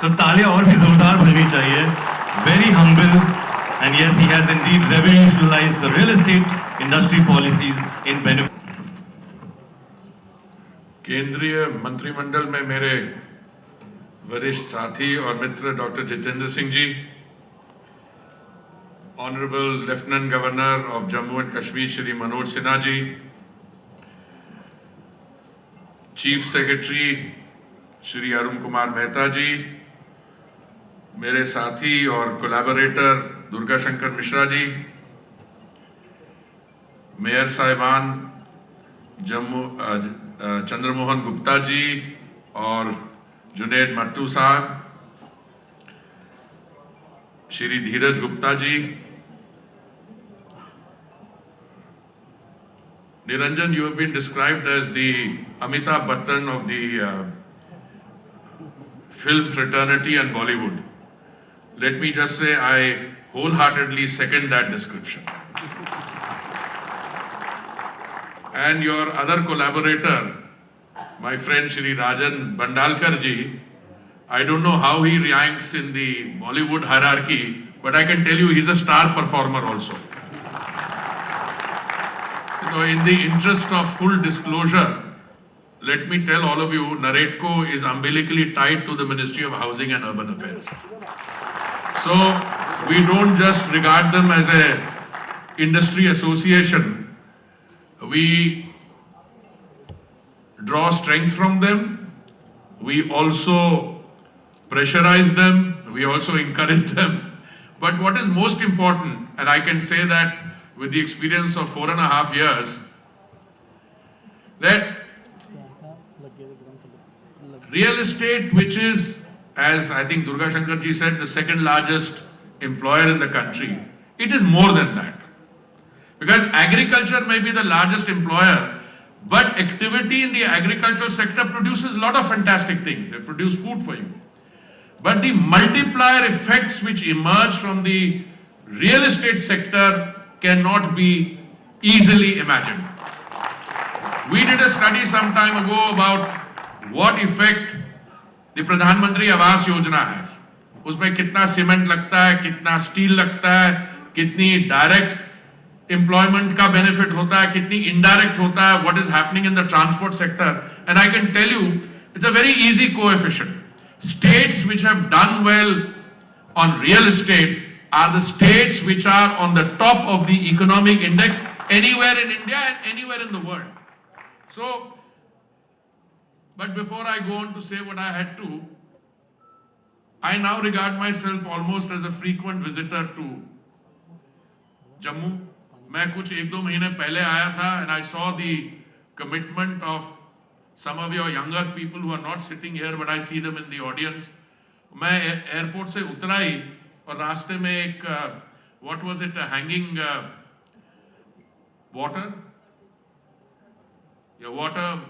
So तालियां और भी जोरदार बजनी चाहिए. Very humble, and yes, he has indeed revolutionized the real estate industry policies in benefit. केंद्रीय मंत्रिमंडल में मेरे वरिष्ठ साथी और मित्र doctor Jitendra Singh ji, honourable lieutenant governor of Jammu and Kashmir Shri Manoj Sinha ji, chief secretary Shri Arun Kumar Mehta ji, मेरे साथी और कोलैबोरेटर दुर्गा शंकर मिश्रा जी, मेयर साहिबान जम्मू चंद्रमोहन गुप्ता जी और जुनेद मट्टू साहब, श्री धीरज Gupta ji, Niranjan, you have been described as the Amitabh Bachchan of the film fraternity and Bollywood. Let me just say I wholeheartedly second that description. And your other collaborator, my friend Shri Rajan Bandalkar ji, I don't know how he ranks in the Bollywood hierarchy, but I can tell you he's a star performer also. So in the interest of full disclosure, let me tell all of you, Naredco is umbilically tied to the Ministry of Housing and Urban Affairs. So we don't just regard them as an industry association. We draw strength from them. We also pressurize them. We also encourage them. But what is most important, and I can say that with the experience of 4.5 years, that real estate, which is, as I think Durga Shankar ji said, the second largest employer in the country, it is more than that. Because agriculture may be the largest employer, but activity in the agricultural sector produces a lot of fantastic things. They produce food for you. But the multiplier effects which emerge from the real estate sector cannot be easily imagined. We did a study some time ago about what effect the Pradhan Mantri Awas Yojana has. उसमें कितना cement लगता है, कितना steel लगता है, कितनी direct employment का benefit होता है, कितनी इनडायरेक्ट होता है, what is happening in the transport sector. And I can tell you, it's a very easy coefficient. States which have done well on real estate are the states which are on the top of the economic index anywhere in India and anywhere in the world. So, but before I go on to say what I had to, I now regard myself almost as a frequent visitor to Jammu. मैं कुछ 1-2 महीने पहले आया था and I saw the commitment of some of your younger people who are not sitting here, but I see them in the audience. मैं airport से उतरा ही और रास्ते में एक what was it, a hanging water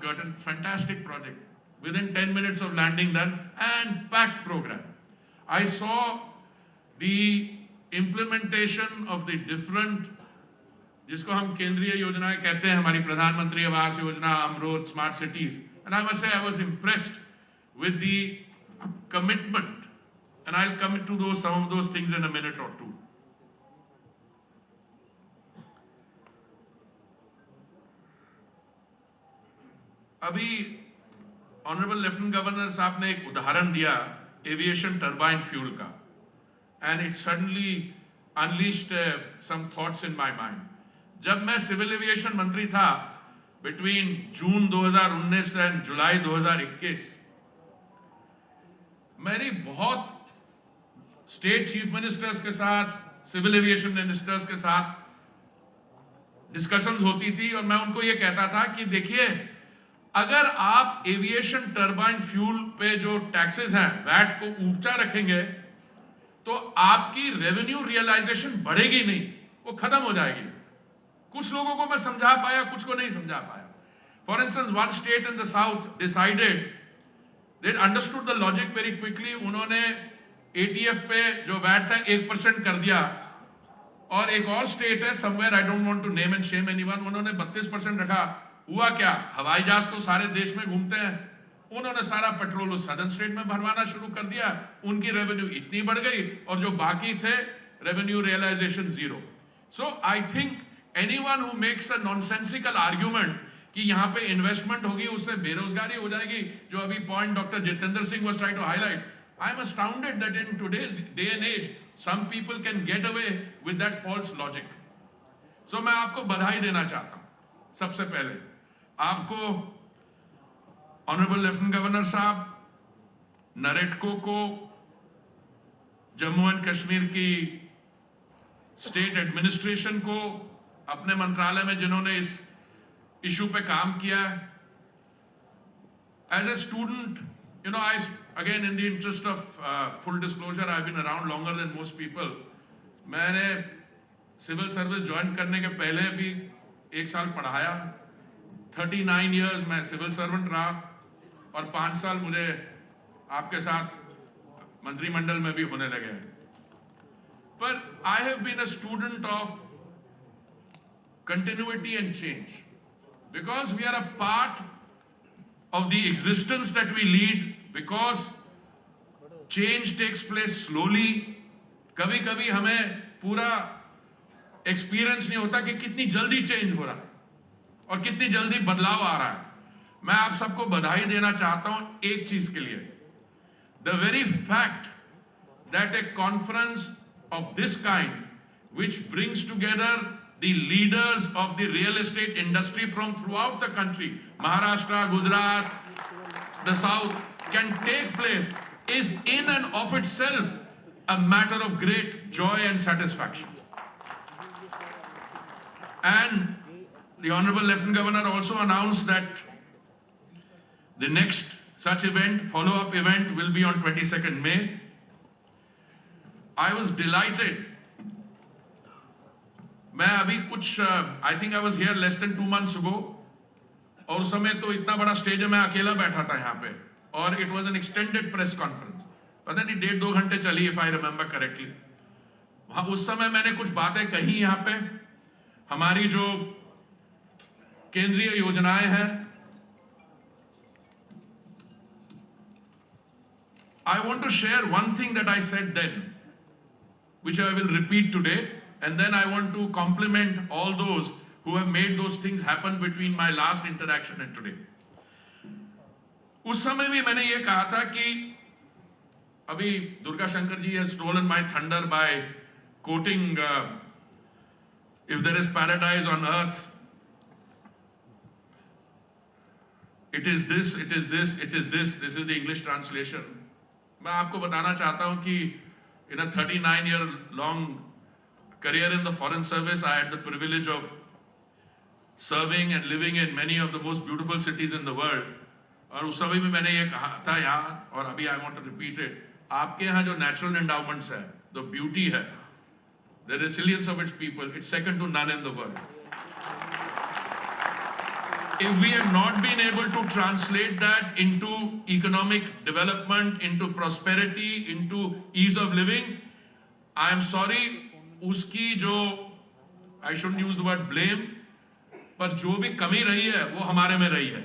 curtain, fantastic project. Within 10 minutes of landing done and packed program. I saw the implementation of the different, जिसको हम केंद्रीय योजनाएं कहते हैं, हमारी Pradhan Mantri Awas Yojana, Amrut, smart cities, and I must say I was impressed with the commitment. And I'll come to some of those things in a minute or two. अभी honourable lieutenant governor साहब ने एक उदाहरण दिया एविएशन टर्बाइन फ्यूल का, and it suddenly unleashed some thoughts in my mind. जब मैं civil aviation मंत्री था बिटवीन जून 2019 एंड जुलाई 2021, मेरी बहुत स्टेट चीफ मिनिस्टर्स के साथ, सिविल एविएशन मिनिस्टर्स के साथ डिस्कशंस होती थी और मैं उनको ये कहता था कि देखिए, अगर आप एविएशन टर्बाइन फ्यूल पे जो टैक्सेस हैं, वैट को ऊंचा रखेंगे तो आपकी रेवेन्यू रियलाइजेशन बढ़ेगी नहीं, वो खत्म हो जाएगी. कुछ लोगों को मैं समझा पाया, कुछ को नहीं समझा पाया. For instance, one state in the south decided, they understood the logic very quickly. उन्होंने एटीएफ पे जो वैट था 1% कर दिया, और एक और स्टेट है somewhere, I don't want to name and shame anyone, उन्होंने 32% रखा. हुआ क्या? हवाई जहाज तो सारे देश में घूमते हैं, उन्होंने सारा पेट्रोल उस सदर्न स्टेट में भरवाना शुरू कर दिया, उनकी रेवेन्यू इतनी बढ़ गई और जो बाकी थे revenue realisation zero. So I think anyone who makes a nonsensical argument कि यहाँ पे इन्वेस्टमेंट होगी उससे बेरोजगारी हो जाएगी, जो अभी point doctor Jitendra Singh was trying to highlight, I am astounded that in today's day and as some people can get away with that false logic. So मैं आपको बधाई देना चाहता हूं। सबसे पहले आपको ऑनरेबल लेफ्टिनेंट गवर्नर साहब, नरेटको को, जम्मू एंड कश्मीर की स्टेट एडमिनिस्ट्रेशन को, अपने मंत्रालय में जिन्होंने इस इशू पे काम किया। As a student, you know, I again in the interest of full disclosure, I have been around longer than most people. मैंने सिविल सर्विस ज्वाइन करने के पहले भी 1 साल पढ़ाया, 39 इयर्स मैं सिविल सर्वेंट रहा और 5 साल मुझे आपके साथ मंत्रिमंडल में भी होने लगे। पर I have been a student of continuity and change, because we are a part of the existence that we lead, because change takes place slowly। कभी कभी हमें पूरा एक्सपीरियंस नहीं होता कि कितनी जल्दी चेंज हो रहा है और कितनी जल्दी बदलाव आ रहा है। मैं आप सबको बधाई देना चाहता हूं एक चीज के लिए, the very fact that A conference of this kind which brings together the leaders of the real estate industry from throughout the country, Maharashtra, Gujarat, the South, can take place is in and of itself a matter of great joy and satisfaction. And the Honorable Lieutenant Governor also announced that the next such event, follow-up event, will be on 22nd May. I was delighted. मैं अभी कुछ I think I was here less than 2 months ago, और उस समय तो इतना बड़ा stage है, मैं अकेला बैठा था यहाँ पे, और it was an extended press conference, पता नहीं 1.5-2 घंटे चली, इफ आई रिमेंबर करेक्टली। वहां उस समय मैंने कुछ बातें कही यहाँ पे, हमारी जो केंद्रीय योजनाएं हैं। I want to share one thing that I said then, which I will repeat today, and then I want to compliment all those who have made those things happen between my last interaction and today. उस समय भी मैंने ये कहा था कि अभी Durga Shankar ji has stolen my thunder by quoting if there is paradise on earth, it is this, it is this, it is this. This is the English translation. मैं आपको बताना चाहता हूं कि in a 39-year long career in the foreign service, I had the privilege of serving and living in many of the most beautiful cities in the world. और उस समय भी मैंने ये कहा था यहाँ, और अभी I want to repeat it, आपके यहाँ जो natural endowments है, the beauty है, the resilience of its people, it's second to none in the world. If we have not been able to translate that into economic development, into prosperity, into ease of living, I am sorry, उसकी जो, I shouldn't use the word blame, पर जो भी कमी रही है वो हमारे में रही है।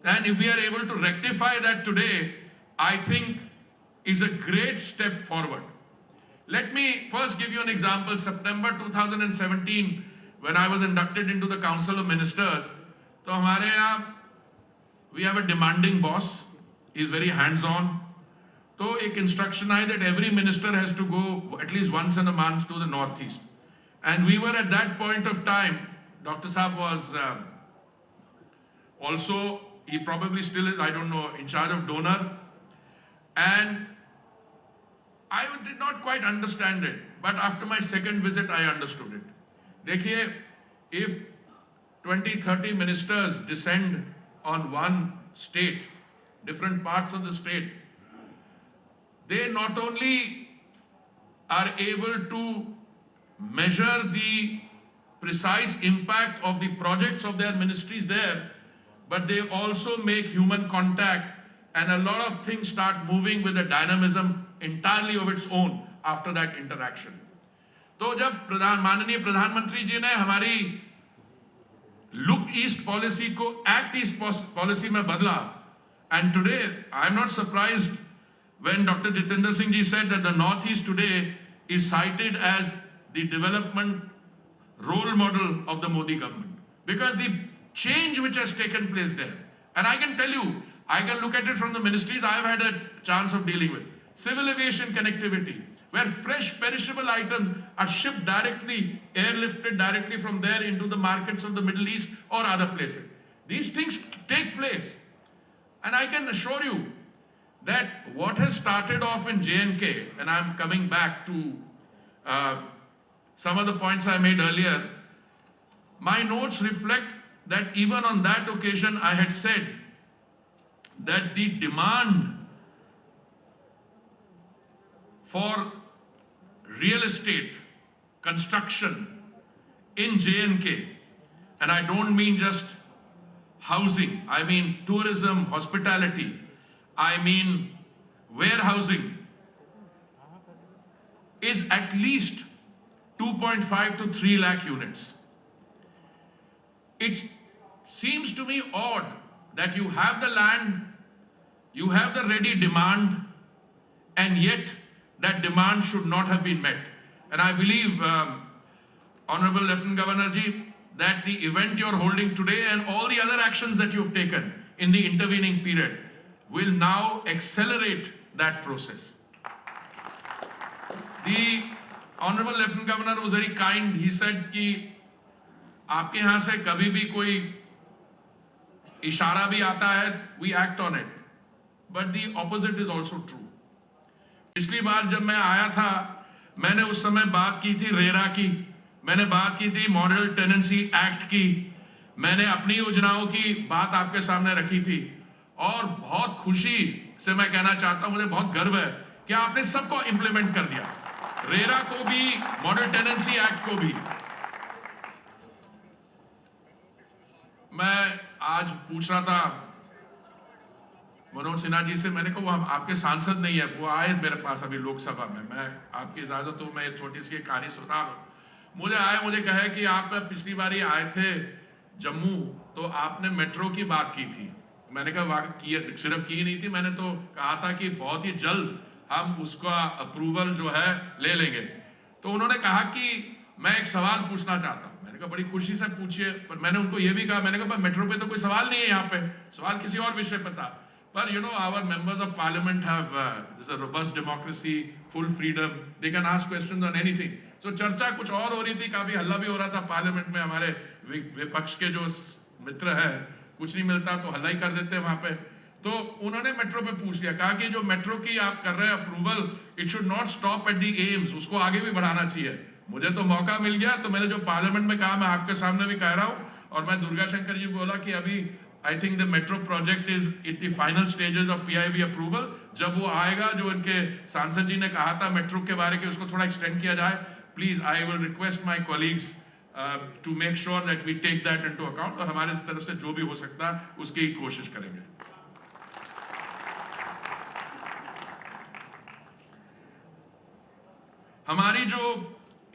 And if we are able to rectify that today, I think is a great step forward. Let me first give you an example. September 2017, when I was inducted into the Council of Ministers, तो हमारे यहाँ we have a demanding boss, he is very hands on, तो एक instruction I that every minister has to go at least once in a month to the northeast, and we were at that point of time, Dr. Saab was also, he probably still is, I don't know, in charge of donor, and I did not quite understand it, but after my second visit I understood it. देखिए, if 20-30 ministers descend on one state, different parts of the state, they not only are able to measure the precise impact of the projects of their ministries there, but they also make human contact, and a lot of things start moving with a dynamism entirely of its own after that interaction. तो जब माननीय प्रधानमंत्री जी ने हमारी look east policy को act east policy में बदला, And today, I'm not surprised when Dr. Jitendra Singh ji said that the Northeast today is cited as the development role model of the Modi government. Because the change which has taken place there, and I can tell you, I can look at it from the ministries I've had a chance of dealing with. Civil aviation connectivity, where fresh perishable items are shipped directly, airlifted directly from there into the markets of the Middle East or other places. These things take place. And I can assure you that what has started off in J&K, and I'm coming back to some of the points I made earlier, my notes reflect that even on that occasion I had said that the demand for real estate construction in J&K, and I don't mean just housing, I mean tourism, hospitality, I mean warehousing, is at least 2.5 to 3 lakh units. It seems to me odd that you have the land, you have the ready demand, and yet that demand should not have been met. And I believe, Honorable Lieutenant Governor ji, that the event you're holding today and all the other actions that you've taken in the intervening period will now accelerate that process. The Honorable Lieutenant Governor was very kind. He said कि आपके यहाँ से कभी भी कोई इशारा भी आता है, we act on it. But the opposite is also true. पिछली बार जब मैं आया था, मैंने उस समय बात की थी रेरा की, मैंने बात की थी मॉडल टेनेंसी एक्ट की, मैंने अपनी योजनाओं की बात आपके सामने रखी थी, और बहुत खुशी से मैं कहना चाहता हूं, मुझे बहुत गर्व है कि आपने सबको इंप्लीमेंट कर दिया, रेरा को भी, मॉडल टेनेंसी एक्ट को भी। मैं आज पूछ रहा था मनोज सिन्हा जी से, मैंने कहा वो आपके सांसद नहीं है, वो आए मेरे पास अभी लोकसभा में, मैं आपकी इजाजत हो मैं छोटी सी कहानी सुना दूं। मुझे आए, मुझे कहे कि आप पिछली बार आए थे जम्मू तो आपने मेट्रो की बात की थी। मैंने कहा वाकई सिर्फ की नहीं थी, मैंने तो कहा था कि बहुत ही जल्द हम उसका अप्रूवल जो है ले लेंगे। तो उन्होंने कहा कि मैं एक सवाल पूछना चाहता हूं। मैंने कहा बड़ी खुशी से पूछिए, पर मैंने उनको ये भी कहा, मैंने कहा मेट्रो पे तो कोई सवाल नहीं है, यहाँ पे सवाल किसी और विषय पे था। But you know, our members of parliament have this is a robust democracy, full freedom. They can ask questions on anything. So चर्चा कुछ और हो रही थी, काफी हल्ला भी हो रहा था पार्लियामेंट में। हमारे विपक्ष के जो मित्र है, कुछ नहीं मिलता तो हल्ला ही कर देते हैं वहां पे। तो उन्होंने मेट्रो पे पूछ लिया, कहा कि जो मेट्रो की आप कर रहे हैं approval, it should not stop at the AIIMS, उसको आगे भी बढ़ाना चाहिए। मुझे तो मौका मिल गया, तो मैंने जो पार्लियामेंट में कहा मैं आपके सामने भी कह रहा हूँ, और मैं दुर्गा शंकर जी बोला कि अभी I think the metro project is at the final stages of PIB approval. जब वो आएगा, जो इनके सांसद जी ने कहा था मेट्रो के बारे में, उसको थोड़ा एक्सटेंड किया जाए, please I will request my colleagues to make sure that we take that into account, और हमारे तरफ से जो भी हो सकता है उसकी कोशिश करेंगे। हमारी जो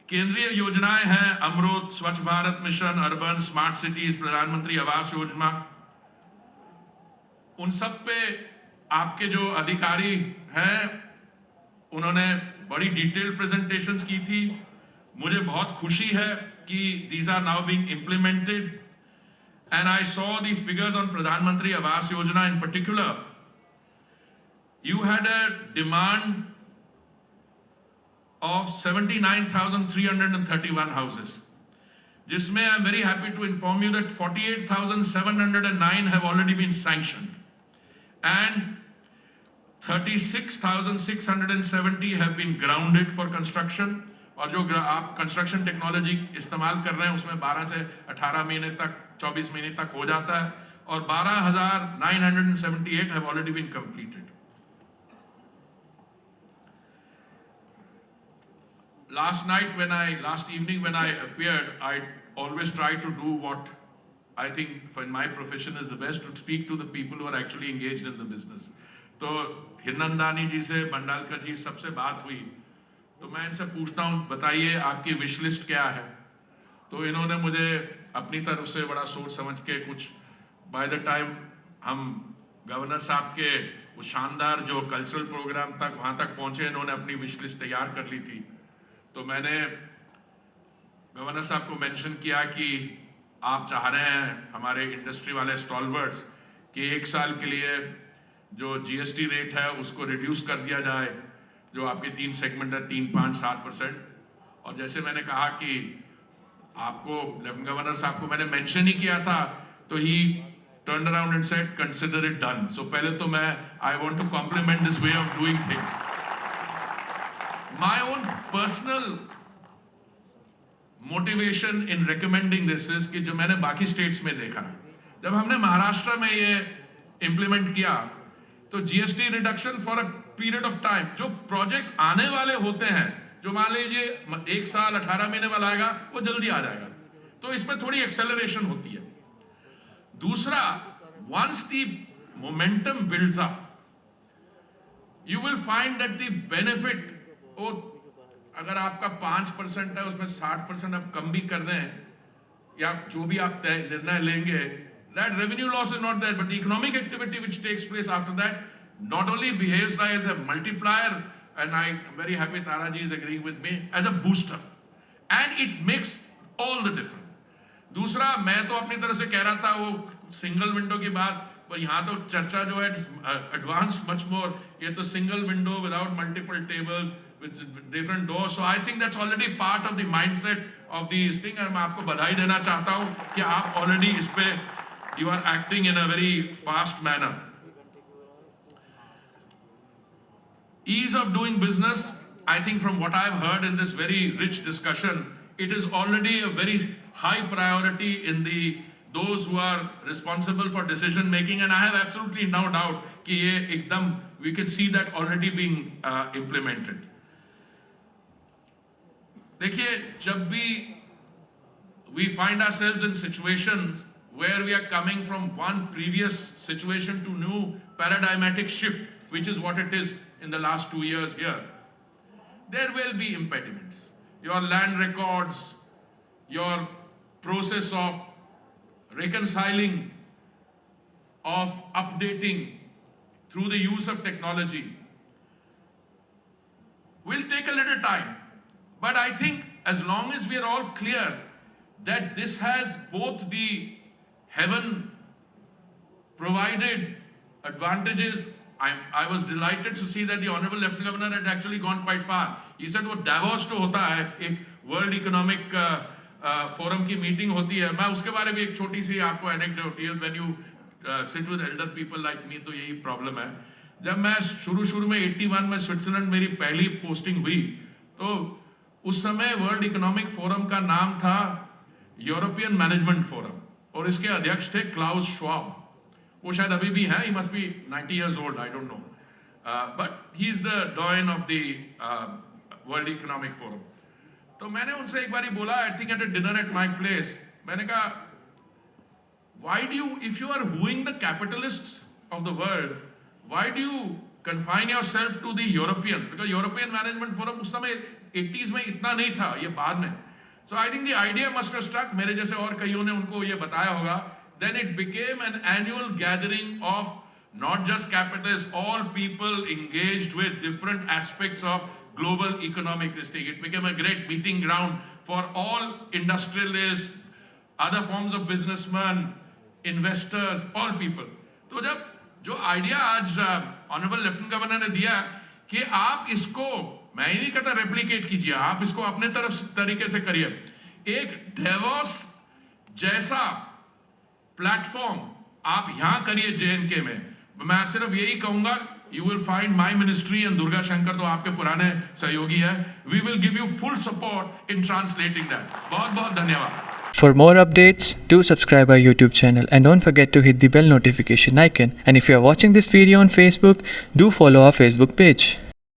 केंद्रीय योजनाएं हैं, अमृत, स्वच्छ Bharat mission, urban smart cities, प्रधानमंत्री आवास योजना, उन सब पे आपके जो अधिकारी हैं उन्होंने बड़ी डिटेल प्रेजेंटेशंस की थी। मुझे बहुत खुशी है कि these are now being implemented, and I saw the figures on Pradhanmantri Awas Yojana in particular. You had a demand of 79,331 houses, जिसमें I am very happy to inform you that 48,709 have already been sanctioned and 36,670 have been grounded for construction। और जो आप construction technology इस्तेमाल कर रहे हैं उसमें 12 से 18 महीने तक, 24 महीने तक हो जाता है, और 12,978 have already been completed। Last evening when I appeared, I always try to do what I think in my profession is the best, to speak to the people who are actually engaged in the business। तो हिरनंदानी जी से, बंडालकर जी सबसे बात हुई, तो मैं इनसे पूछता हूँ बताइए आपकी विश लिस्ट क्या है। तो इन्होंने मुझे अपनी तरफ से बड़ा सोच समझ के कुछ, बाय द टाइम हम गवर्नर साहब के वो शानदार जो कल्चरल प्रोग्राम तक वहाँ तक पहुँचे, इन्होंने अपनी विश लिस्ट तैयार कर ली थी। तो मैंने गवर्नर साहब को मेंशन किया कि आप चाह रहे हैं हमारे इंडस्ट्री वाले स्टॉलवर्ड्स कि 1 साल के लिए जो जीएसटी रेट है उसको रिड्यूस कर दिया जाए, जो आपके 3 सेगमेंट है 3, 5, 7%। और जैसे मैंने कहा कि आपको लेफ्टिनेंट गवर्नर साहब को मैंने मेंशन ही किया था, तो ही turned around and said consider it done. So पहले तो I want to compliment this way of doing things. My own personal motivation in recommending this is कि जो मैंने बाकी स्टेट्स में देखा, जब हमने महाराष्ट्र में ये इम्प्लीमेंट किया तो GST reduction for a period of time, जो प्रोजेक्ट्स आने वाले होते हैं, जो मान लीजिए 1 साल 18 महीने वाला आएगा, वो जल्दी आ जाएगा, तो इसमें थोड़ी एक्सेलरेशन होती है। दूसरा, once the momentum builds up, you will find that the benefit, अगर आपका 5% है उसमें 60% आप कम भी कर दें या जो भी आप निर्णय लेंगे, that revenue loss is not there, but the economic activity which takes place after that not only behaves as a multiplier, and I'm very happy Tara ji is agreeing with me, as a booster, and it makes all the difference. दूसरा, मैं तो अपनी तरह से कह रहा था वो सिंगल विंडो की बात, पर यहाँ तो चर्चा जो है एडवांस मच मोर, ये तो single window without multiple tables with different doors. So I think that's already part of the mindset of this thing, और मैं आपको बधाई देना चाहता हूँ कि आप ऑलरेडी इस पे you are acting in a very fast manner. Ease of doing business, I think from what I've heard in this very rich discussion, it is already a very high priority in those who are responsible for decision making, and I have absolutely no doubt कि ये एकदम we can see that already being implemented. देखिए, जब भी we find ourselves in situations where we are coming from one previous situation to new paradigmatic shift, which is what it is in the last 2 years here, there will be impediments. Your land records, your process of reconciling, of updating through the use of technology will take a little time. But I think as long as we are all clear that this has both the heaven provided advantages. I was delighted to see that the Honorable Lieutenant Governor had actually gone quite far. He said वो Davos तो होता है, एक World Economic Forum की meeting होती है, मैं उसके बारे में एक छोटी सी आपको anecdote, when you sit with elder people like me, तो यही प्रॉब्लम है। जब मैं शुरू में 81 में स्विट्जरलैंड मेरी पहली पोस्टिंग हुई, तो उस समय वर्ल्ड इकोनॉमिक फोरम का नाम था यूरोपियन मैनेजमेंट फोरम, और इसके अध्यक्ष थे क्लाउस श्वाब। वो शायद अभी भी हैं, he must be 90 years old, I don't know, but he is the doyen of the World Economic Forum. तो मैंने उनसे एक बारी बोला, I think at a dinner at my place, मैंने कहा, why do you, if you are wooing the capitalists of the world, why do you confine yourself to the Europeans? Because European Management Forum उस समय 80s में इतना नहीं था, ये बाद में। So I think the idea must have struck, मेरे जैसे और कईयों ने उनको ये बताया होगा. Then it became an annual gathering of not just capitalists, all people engaged with different aspects of global economic history. It became a great meeting ground for all industrialists, other forms of businessmen, investors, all people. तो जब जो idea आज honourable lieutenant governor ने दिया कि आप इसको, मैं ही नहीं कहता रेप्लिकेट कीजिए, आप इसको अपने तरफ तरीके से करिए, एक डेवोस जैसा प्लेटफॉर्म आप यहां करिए JNK में। मैं सिर्फ यही कहूंगा, you will find my ministry and Durga Shankar तो आपके पुराने सहयोगी है, we will give you full support in translating that. बहुत बहुत धन्यवाद। For more updates, do subscribe our YouTube channel and don't forget to hit the bell notification icon. And if you are watching this video on Facebook, do follow our Facebook page.